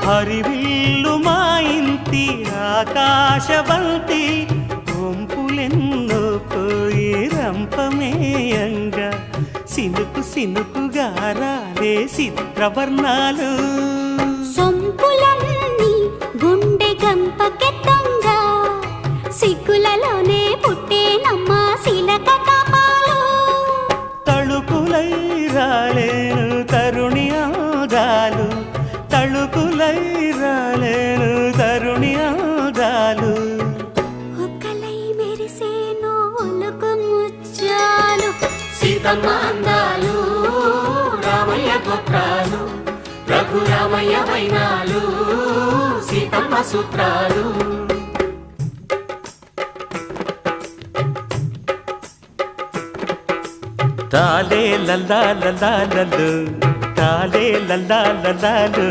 హరివిల్లు మా ఇంటి ఆకాశవంతి వంపులెన్నో పోయి రంపమేయంగా సినుకు సినుకుగా రాలే చిత్రవర్ణాలు సొంపులన్నీ గుండె గంపకెత్తంగా సిగ్గులలోనే పుట్టేనమ్మా శిలక కపాలు తళుకులై రాలేను తరుణి ఆదాలు తళుకులై రాలేను తరుణి ఆదాలు ఒక్కలై మెరిసేను ఒలుకు ముచ్చాలు సీతమ్మ అందాలు రామయ్య గోత్రాలు రఘురామయ్య వైనాలు సీతమ్మ సూత్రాలు తాలే లల్లా లల్లా లల్లు తాలే లల్లా లల్లాలు